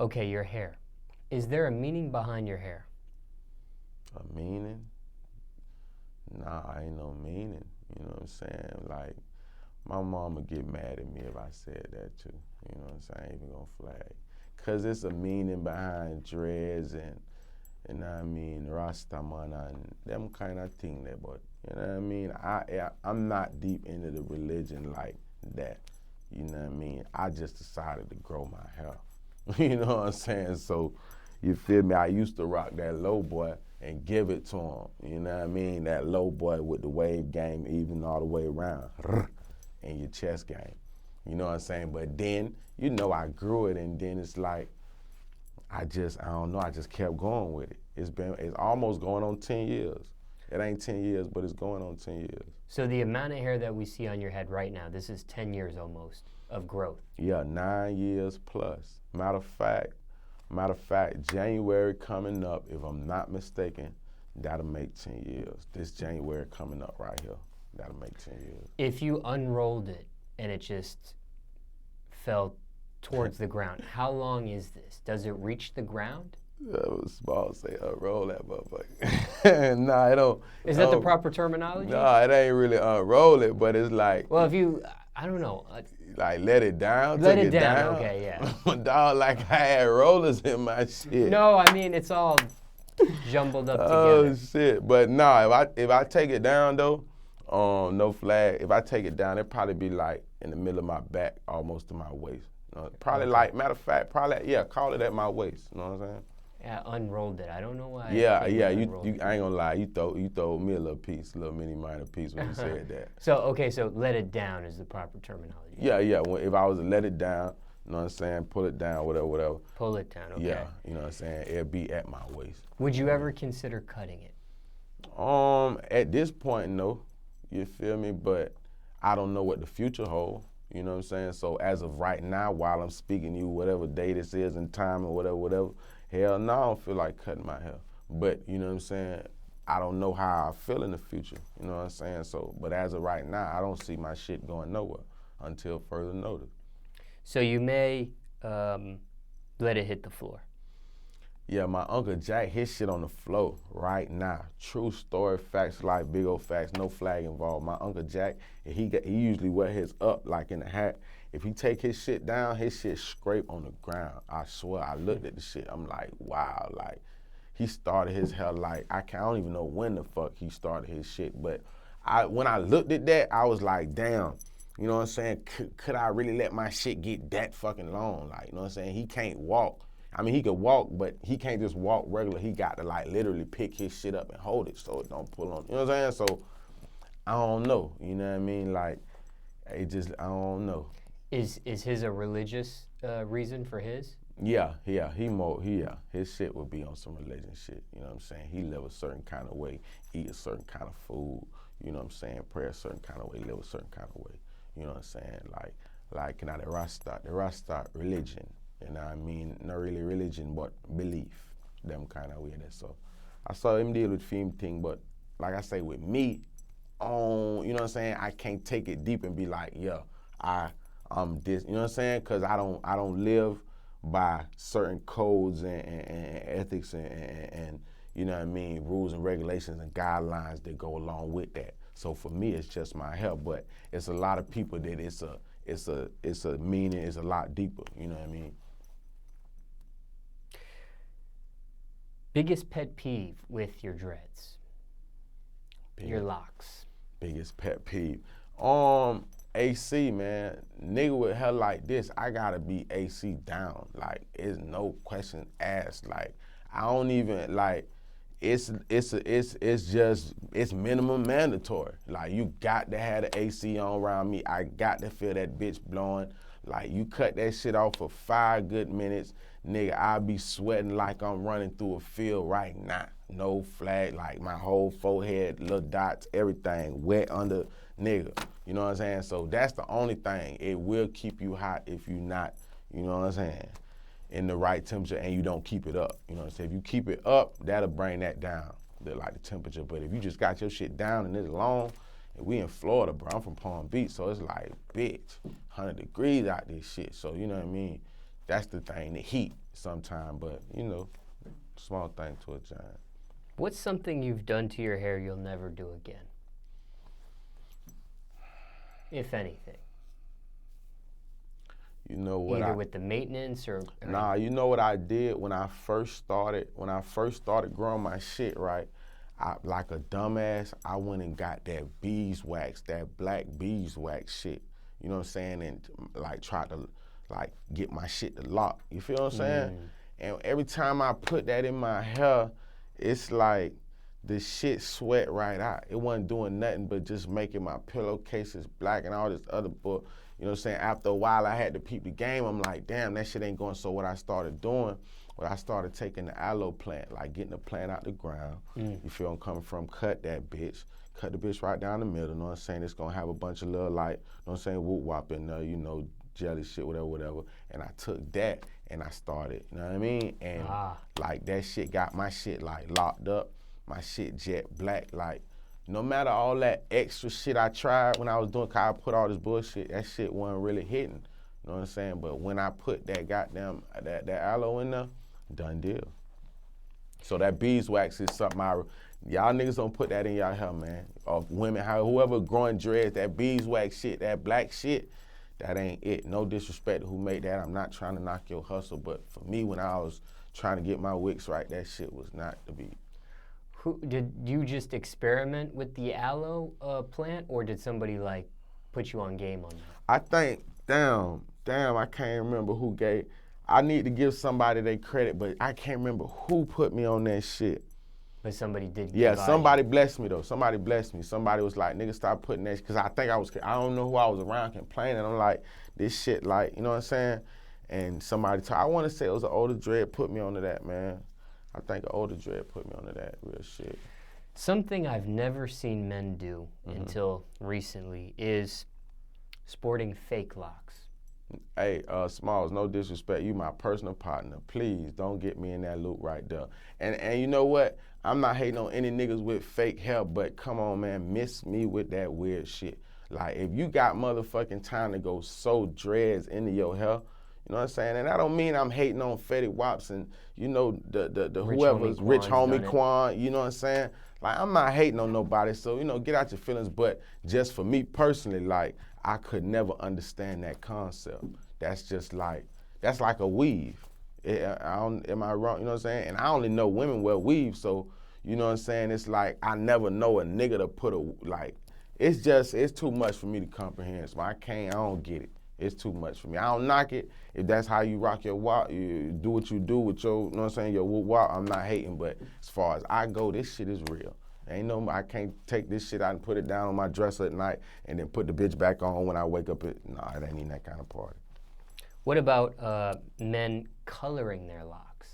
Okay, your hair. Is there a meaning behind your hair? A meaning? Nah, ain't no meaning. You know what I'm saying? Like, my mom would get mad at me if I said that too. You know what I'm saying? I ain't even gonna flag. Cause it's a meaning behind dreads and I mean, Rastaman and them kind of thing there, but you know what I mean? I'm not deep into the religion like that. You know what I mean? I just decided to grow my hair. You know what I'm saying? So, you feel me? I used to rock that low boy and give it to him. You know what I mean? That low boy with the wave game even all the way around. In your chest game. You know what I'm saying? But then, you know, I grew it and then it's like, I don't know, I just kept going with it. It's almost going on 10 years. It ain't 10 years, but it's going on 10 years. So the amount of hair that we see on your head right now, this is 10 years almost of growth. Yeah, 9 years plus. Matter of fact, January coming up, if I'm not mistaken, that'll make 10 years. This January coming up right here, that'll make 10 years. If you unrolled it and it just fell towards the ground, how long is this? Does it reach the ground? Smallz say unroll that motherfucker. Nah, it don't. Is that the proper terminology? Nah, it ain't really unroll it, but it's like. Well, if you, I don't know. Like let it down. Let it down. Okay, yeah. Dog, like I had rollers in my shit. No, I mean it's all jumbled up together. Oh shit! But nah, if I take it down though, no flag. If I take it down, it'd probably be like in the middle of my back, almost to my waist. Probably okay. like, matter of fact, call it at my waist. You know what I'm saying? Yeah, unrolled it. I don't know why. Yeah. You I ain't gonna lie. You throw me a little piece, a little mini minor piece when you said that. So let it down is the proper terminology. Yeah. If I was to let it down, you know what I'm saying, pull it down, whatever. Pull it down. Okay. Yeah, you know what I'm saying. It'd be at my waist. Would you ever consider cutting it? At this point, no. You feel me? But I don't know what the future holds. You know what I'm saying? So as of right now, while I'm speaking to you, whatever day this is and time or whatever, hell no, I don't feel like cutting my hair. But, you know what I'm saying, I don't know how I feel in the future, you know what I'm saying? So, but as of right now, I don't see my shit going nowhere until further notice. So you may let it hit the floor. Yeah, my Uncle Jack, his shit on the floor right now. True story, facts like big old facts, no flag involved. My Uncle Jack, he usually wear his up like in a hat. If he take his shit down, his shit scrape on the ground. I swear, I looked at the shit, I'm like, wow, like, he started his hair like, I don't even know when the fuck he started his shit, but when I looked at that, I was like, damn, you know what I'm saying? Could I really let my shit get that fucking long? Like, you know what I'm saying? He can't walk. I mean, he could walk, but he can't just walk regular. He got to like literally pick his shit up and hold it so it don't pull on. You know what I'm saying? So, I don't know. You know what I mean? Like, I don't know. Is his a religious reason for his? Yeah. His shit would be on some religion shit. You know what I'm saying? He live a certain kind of way, eat a certain kind of food. You know what I'm saying? Pray a certain kind of way, live a certain kind of way. You know what I'm saying? Like now the Rasta religion. You know what I mean? Not really religion, but belief. Them kind of way there. So I saw him deal with film thing, but like I say, with me, you know what I'm saying? I can't take it deep and be like, yeah, I'm this. You know what I'm saying? Because I don't live by certain codes and ethics and you know what I mean, rules and regulations and guidelines that go along with that. So for me, it's just my help, but it's a lot of people that it's a meaning, it's a lot deeper. You know what I mean? Biggest pet peeve with your dreads? Your locks? Biggest pet peeve. AC, man. Nigga with hair like this, I gotta be AC down. Like, it's no question asked. Like, I don't even, like, it's minimum mandatory. Like, you got to have the AC on around me. I got to feel that bitch blowing. Like, you cut that shit off for 5 good minutes, nigga, I'll be sweating like I'm running through a field right now. No flag, like my whole forehead, little dots, everything wet under, nigga. You know what I'm saying? So that's the only thing. It will keep you hot if you not, you know what I'm saying, in the right temperature and you don't keep it up. You know what I'm saying? If you keep it up, that'll bring that down, the temperature. But if you just got your shit down and it's long, and we in Florida, bro, I'm from Palm Beach, so it's like, bitch, 100 degrees out this shit. So, you know what I mean? That's the thing, the heat. sometime, but you know, small thing to a giant. What's something you've done to your hair you'll never do again? If anything. You know what? Either with the maintenance or Nah, you know what I did when I first started growing my shit, right? Like a dumbass, I went and got that beeswax, that black beeswax shit. You know what I'm saying? And like tried to like get my shit to lock. You feel what I'm saying? And every time I put that in my hair, it's like the shit sweat right out. It wasn't doing nothing but just making my pillowcases black and all this other bull. You know what I'm saying? After a while, I had to peep the game. I'm like, damn, that shit ain't going. So what I started doing, I started taking the aloe plant, like getting the plant out the ground. You feel I'm coming from? Cut that bitch. Cut the bitch right down the middle. You know what I'm saying? It's gonna have a bunch of little like, you know what I'm saying, whoop wop in there, you know, jelly shit, whatever. And I took that and I started, you know what I mean? And like that shit got my shit like locked up, my shit jet black. Like no matter all that extra shit I tried when I was doing, 'cause I put all this bullshit, that shit wasn't really hitting. You know what I'm saying? But when I put that goddamn, that aloe in there, done deal. So that beeswax is something y'all niggas don't put that in y'all hair, man. Or women, whoever growing dreads, that beeswax shit, that black shit, that ain't it. No disrespect to who made that. I'm not trying to knock your hustle, but for me, when I was trying to get my wicks right, that shit was not to be. Did you just experiment with the aloe plant, or did somebody like put you on game on that? I think, damn, I can't remember who gave. I need to give somebody their credit, but I can't remember who put me on that shit. But somebody did. Yeah, somebody blessed me though. Somebody blessed me. Somebody was like, nigga, stop putting that, because I don't know who I was around complaining. I'm like, this shit, like, you know what I'm saying? And somebody, I want to say it was an older dread put me onto that, man. I think an older dread put me onto that real shit. Something I've never seen men do until recently is sporting fake locks. Hey, Smallz, no disrespect, you my personal partner. Please don't get me in that loop right there. And you know what? I'm not hating on any niggas with fake hair, but come on, man, miss me with that weird shit. Like, if you got motherfucking time to go sew dreads into your hair, you know what I'm saying? And I don't mean I'm hating on Fetty Wops and, you know, the whoever's Rich Homie Quan, you know what I'm saying? Like, I'm not hating on nobody, so, you know, get out your feelings. But just for me personally, like, I could never understand that concept. That's just like, that's like a weave. Am I wrong? You know what I'm saying? And I only know women wear weave, so, you know what I'm saying? It's like, I never know a nigga to put like, it's too much for me to comprehend. So I don't get it. It's too much for me. I don't knock it. If that's how you rock your wop, you do what you do with your, you know what I'm saying, your wop, I'm not hating. But as far as I go, this shit is real. I can't take this shit out and put it down on my dresser at night and then put the bitch back on when I wake up. It ain't even that kind of party. What about men coloring their locks?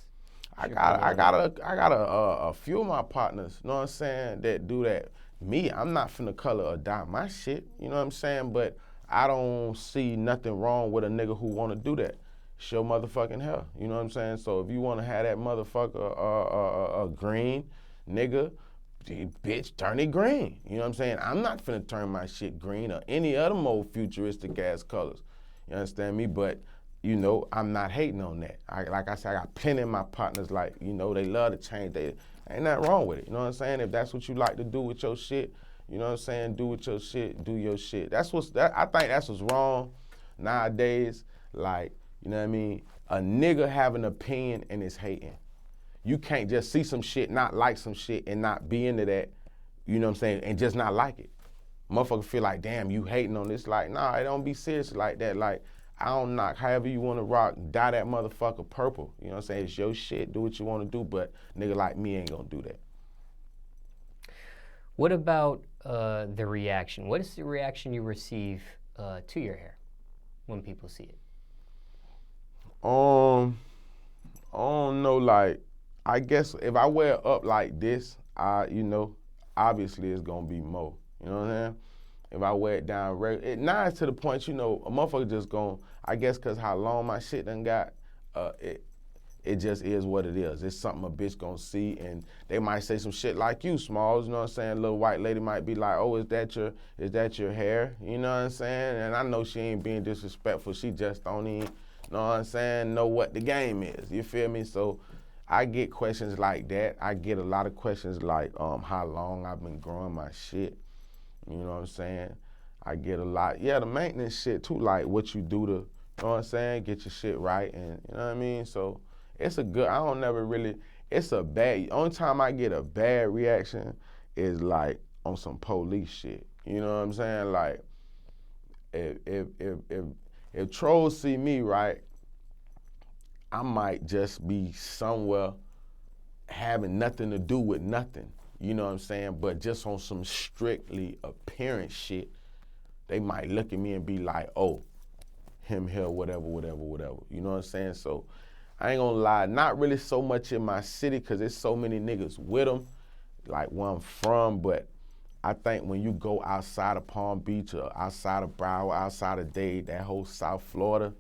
I got a few of my partners, you know what I'm saying, that do that. Me, I'm not finna color or dye my shit, you know what I'm saying? But I don't see nothing wrong with a nigga who wanna do that. It's your motherfucking hair, you know what I'm saying? So if you wanna have that motherfucker green, nigga, bitch, turn it green. You know what I'm saying? I'm not finna turn my shit green or any other more futuristic ass colors. You understand me? But, you know, I'm not hating on that. Like I said, I got plenty of my partners, like, you know, they love to change. Ain't nothing wrong with it. You know what I'm saying? If that's what you like to do with your shit, you know what I'm saying? Do with your shit, do your shit. I think that's what's wrong nowadays. Like, you know what I mean? A nigga have an opinion and is hating. You can't just see some shit, not like some shit, and not be into that, you know what I'm saying, and just not like it. Motherfucker feel like, damn, you hating on this. Like, nah, it don't be serious like that. Like, I don't knock. However you want to rock, dye that motherfucker purple. You know what I'm saying? It's your shit. Do what you want to do, but nigga like me ain't gonna do that. What about the reaction? What is the reaction you receive to your hair when people see it? I don't know, like, I guess if I wear it up like this, you know, obviously it's gonna be more. You know what I'm saying? If I wear it down regular, now it's to the point, you know, a motherfucker just gon', I guess cause how long my shit done got, it just is what it is. It's something a bitch gonna see, and they might say some shit like you, Smallz, you know what I'm saying? A little white lady might be like, oh, is that your hair? You know what I'm saying? And I know she ain't being disrespectful. She just don't even, know what I'm saying, know what the game is, you feel me? So I get questions like that. I get a lot of questions like how long I've been growing my shit, you know what I'm saying? I get a lot, the maintenance shit too, like what you do to, you know what I'm saying, get your shit right, and you know what I mean? So it's a good, I don't never really, it's a bad, only time I get a bad reaction is like on some police shit, you know what I'm saying? Like, if trolls see me, right, I might just be somewhere having nothing to do with nothing, you know what I'm saying? But just on some strictly appearance shit, they might look at me and be like, oh, him here, whatever, you know what I'm saying? So I ain't gonna lie, not really so much in my city, cause there's so many niggas with them, like where I'm from, but I think when you go outside of Palm Beach or outside of Broward, outside of Dade, that whole South Florida,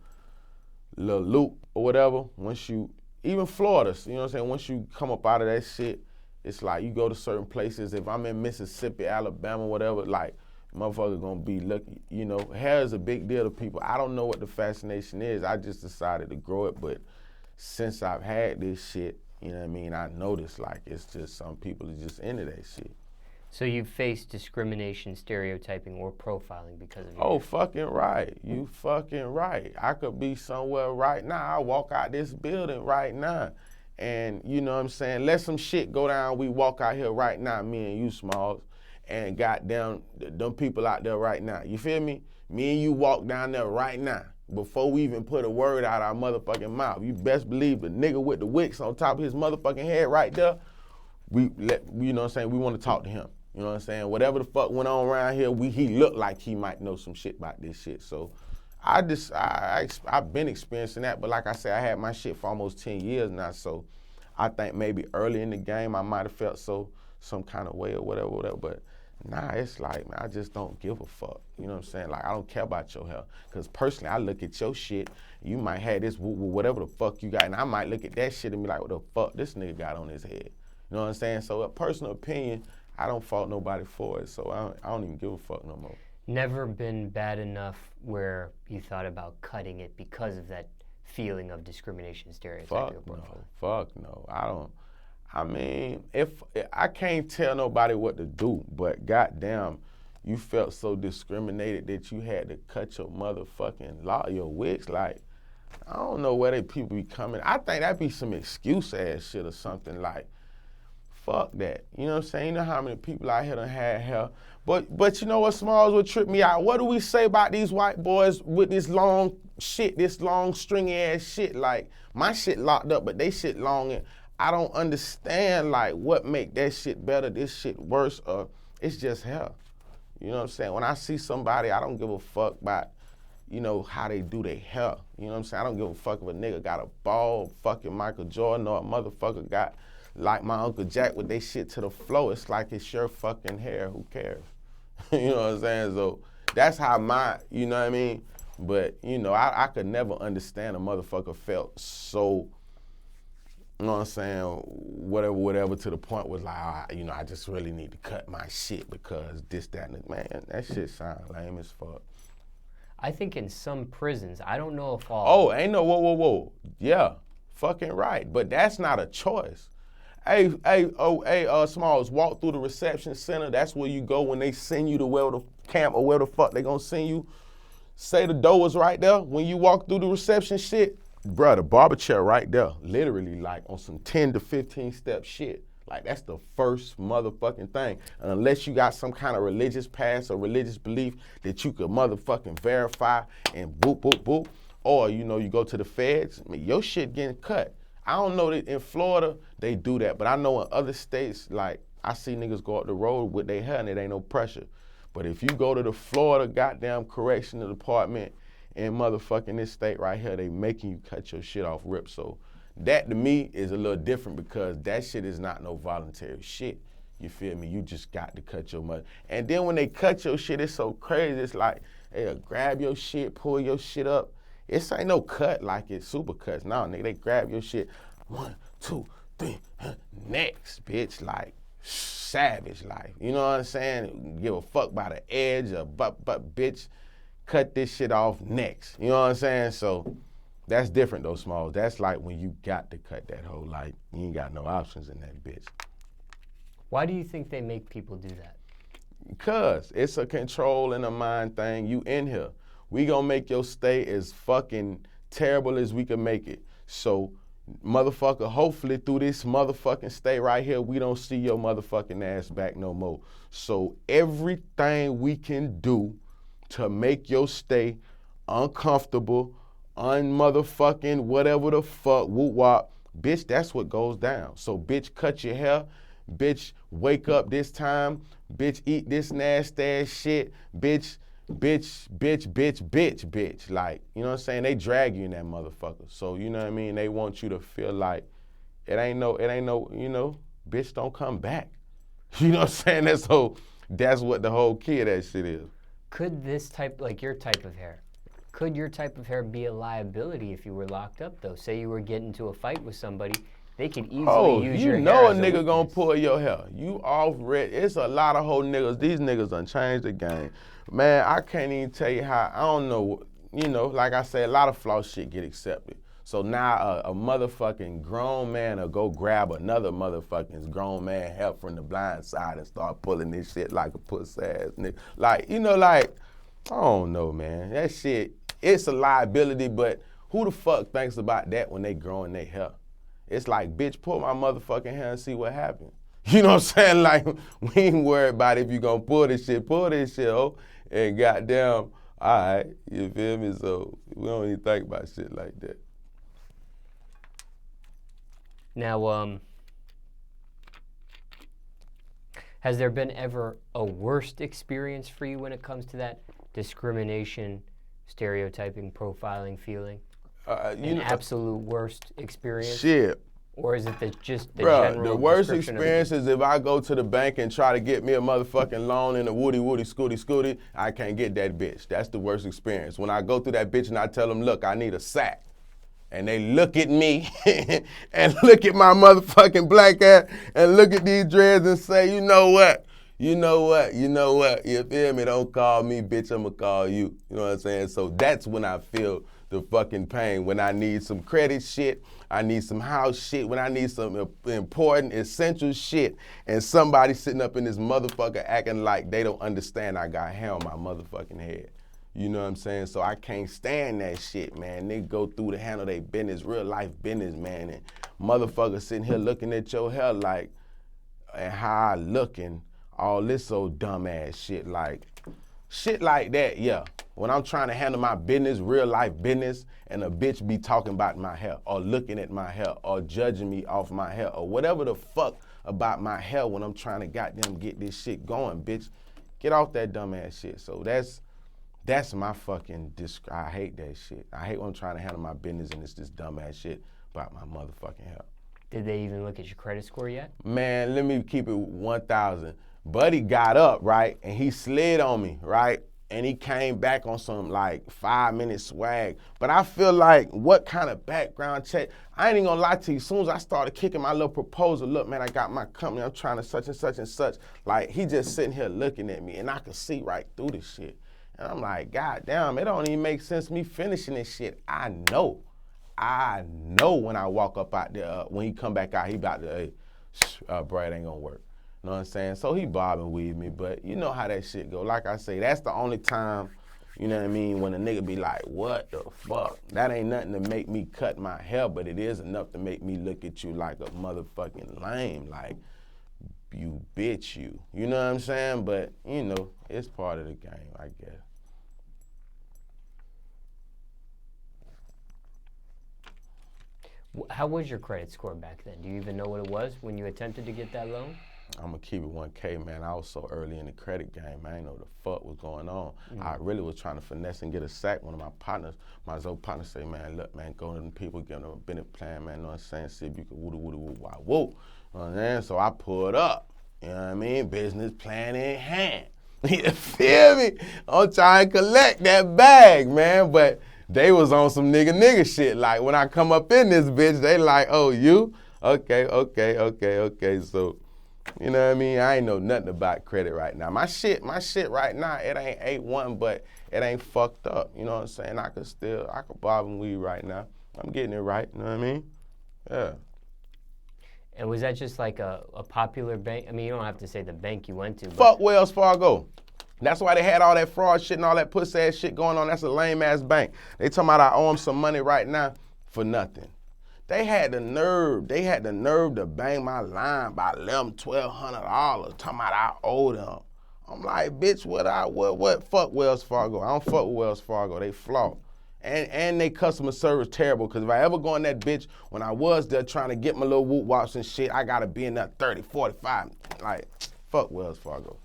little loop or whatever, once you, even Florida, you know what I'm saying, once you come up out of that shit, it's like you go to certain places. If I'm in Mississippi, Alabama, whatever, like, motherfucker gonna be looking, you know, hair is a big deal to people. I don't know what the fascination is. I just decided to grow it, but since I've had this shit, you know what I mean, I noticed like it's just some people are just into that shit. So you've faced discrimination, stereotyping, or profiling because of Oh, fucking right. You fucking right. I could be somewhere right now. I walk out this building right now. And you know what I'm saying? Let some shit go down. We walk out here right now, me and you, Smallz, and goddamn them people out there right now. You feel me? Me and you walk down there right now. Before we even put a word out our motherfucking mouth. You best believe the nigga with the wicks on top of his motherfucking head right there, you know what I'm saying, we want to talk to him. You know what I'm saying? Whatever the fuck went on around here, he looked like he might know some shit about this shit. So I've been experiencing that, but like I said, I had my shit for almost 10 years now, so I think maybe early in the game I might have felt some kind of way or whatever, but nah, it's like, man, I just don't give a fuck. You know what I'm saying? Like, I don't care about your health. Because personally, I look at your shit, you might have this, whatever the fuck you got, and I might look at that shit and be like, what the fuck this nigga got on his head? You know what I'm saying? So a personal opinion, I don't fault nobody for it, so I don't even give a fuck no more. Never been bad enough where you thought about cutting it because of that feeling of discrimination, stereotyping, or profiling? Fuck no. I mean, if I can't tell nobody what to do, but goddamn, you felt so discriminated that you had to cut your motherfucking your wigs. Like, I don't know where they people be coming. I think that'd be some excuse ass shit or something. Like, fuck that. You know what I'm saying? You know how many people out here done had hair. But you know what, Smallz, would trip me out? What do we say about these white boys with this long shit, this long stringy ass shit? Like, my shit locked up, but they shit long, and I don't understand, like, what make that shit better, this shit worse, or it's just hair. You know what I'm saying? When I see somebody, I don't give a fuck about, you know, how they do their hair. You know what I'm saying? I don't give a fuck if a nigga got a bald fucking Michael Jordan or a motherfucker got, like my Uncle Jack with they shit to the floor. It's like it's your fucking hair. Who cares? You know what I'm saying? So that's how you know what I mean? But, you know, I could never understand a motherfucker felt so, you know what I'm saying, whatever, to the point was like, you know, I just really need to cut my shit because this, that, and man, that shit sound lame as fuck. I think in some prisons, I don't know if all... Oh, ain't no whoa. Yeah, fucking right. But that's not a choice. Hey, Smallz, walk through the reception center. That's where you go when they send you to where the camp or where the fuck they gonna send you. Say the door was right there. When you walk through the reception shit, bruh, the barber chair right there. Literally like on some 10 to 15 step shit. Like that's the first motherfucking thing. And unless you got some kind of religious past or religious belief that you could motherfucking verify and boop, or you know, you go to the feds, I mean, your shit getting cut. I don't know that in Florida they do that, but I know in other states, like I see niggas go up the road with their hair and it ain't no pressure. But if you go to the Florida goddamn correctional department in motherfucking this state right here, they making you cut your shit off rip. So that to me is a little different because that shit is not no voluntary shit. You feel me? You just got to cut your mother. And then when they cut your shit, it's so crazy. It's like they'll grab your shit, pull your shit up. It's ain't no cut like it's super cuts. No, nigga, they grab your shit. 1, 2, 3, next, bitch. Like, savage life. You know what I'm saying? Give a fuck by the edge or but bitch, cut this shit off next. You know what I'm saying? So That's different though, Smallz. That's like when you got to cut that hoe. Like, you ain't got no options in that bitch. Why do you think they make people do that? Because it's a control and a mind thing. You in here. We gonna make your stay as fucking terrible as we can make it. So, motherfucker, hopefully through this motherfucking stay right here, we don't see your motherfucking ass back no more. So everything we can do to make your stay uncomfortable, unmotherfucking whatever the fuck, whoop wop, bitch, that's what goes down. So bitch, cut your hair, bitch, wake up this time, bitch, eat this nasty ass shit, bitch, bitch. Like, you know what I'm saying? They drag you in that motherfucker. So, you know what I mean? They want you to feel like it ain't no, you know, bitch, don't come back. You know what I'm saying? That's what the whole key of that shit is. Could this type, like your type of hair, could your type of hair be a liability if you were locked up though? Say you were getting into a fight with somebody, they could easily use your hair. You know a as nigga gonna pull your hair. You already, it's a lot of whole niggas. These niggas done changed the game. Man, I can't even tell you how, I don't know, you know, like I say, a lot of flaw shit get accepted. So now a motherfucking grown man will go grab another motherfucking grown man help from the blind side and start pulling this shit like a puss ass nigga. Like, you know, like, I don't know, man. That shit, it's a liability, but who the fuck thinks about that when they growing their hair? It's like, bitch, pull my motherfucking hair and see what happens. You know what I'm saying? Like, we ain't worried about if you gonna pull this shit, oh, and goddamn, all right, you feel me? So we don't even think about shit like that. Now, has there been ever a worst experience for you when it comes to that discrimination, stereotyping, profiling feeling? An absolute worst experience? Shit. Or is it just the Bruh, general the worst description experience is if I go to the bank and try to get me a motherfucking loan in a woody scooty, I can't get that bitch. That's the worst experience. When I go through that bitch and I tell them, look, I need a sack. And they look at me and look at my motherfucking black ass and look at these dreads and say, you know what? You feel me? Don't call me, bitch, I'ma call you. You know what I'm saying? So that's when I feel the fucking pain, when I need some credit shit, I need some house shit, when I need some important, essential shit, and somebody sitting up in this motherfucker acting like they don't understand I got hair on my motherfucking head. You know what I'm saying? So I can't stand that shit, man. They go through to handle their business, real life business, man, and motherfuckers sitting here looking at your hair like, and how I looking, all this old dumbass shit like that, yeah. When I'm trying to handle my business, real life business, and a bitch be talking about my hair, or looking at my hair, or judging me off my hair, or whatever the fuck about my hair when I'm trying to goddamn get this shit going, bitch. Get off that dumbass shit. So that's my fucking, I hate that shit. I hate when I'm trying to handle my business and it's this dumbass shit about my motherfucking hair. Did they even look at your credit score yet? Man, let me keep it 1,000. Buddy got up, right, and he slid on me, right? And he came back on some like 5-minute swag. But I feel like, what kind of background check? I ain't even gonna lie to you, as soon as I started kicking my little proposal, look, man, I got my company, I'm trying to such and such and such. Like, he just sitting here looking at me, and I could see right through this shit. And I'm like, God damn, it don't even make sense me finishing this shit. I know when I walk up out there, when he come back out, he about to, hey, bro, it ain't gonna work. You know what I'm saying? So he bobbing with me, but you know how that shit go. Like I say, that's the only time, you know what I mean, when a nigga be like, what the fuck? That ain't nothing to make me cut my hair, but it is enough to make me look at you like a motherfucking lame, like, you bitch you. You know what I'm saying? But, you know, it's part of the game, I guess. How was your credit score back then? Do you even know what it was when you attempted to get that loan? I'm gonna keep it 1K, man. I was so early in the credit game, I didn't know what the fuck was going on. I really was trying to finesse and get a sack. One of my partners, my Zoe partner, say, man, look, man, go to them people, give them a business plan, man, you know what I'm saying? See if you can woo. You know what I'm saying? So I pulled up, you know what I mean? Business plan in hand. You feel me? I'm trying to collect that bag, man, but they was on some nigga shit. Like, when I come up in this bitch, they like, oh, you? Okay. So, you know what I mean? I ain't know nothing about credit right now. My shit right now, it ain't 8-1, but it ain't fucked up. You know what I'm saying? I could bob and weed right now. I'm getting it right. You know what I mean? Yeah. And was that just like a popular bank? I mean, you don't have to say the bank you went to. Fuck Wells Fargo. That's why they had all that fraud shit and all that pussy ass shit going on. That's a lame ass bank. They talking about I owe them some money right now for nothing. They had the nerve to bang my line by $1,100, $1,200, talking about I owe them. I'm like, bitch, what? Fuck Wells Fargo. I don't fuck with Wells Fargo. They flawed. And they customer service terrible, because if I ever go in that bitch, when I was there trying to get my little whoop wops and shit, I gotta be in that 30, 45. Like, fuck Wells Fargo.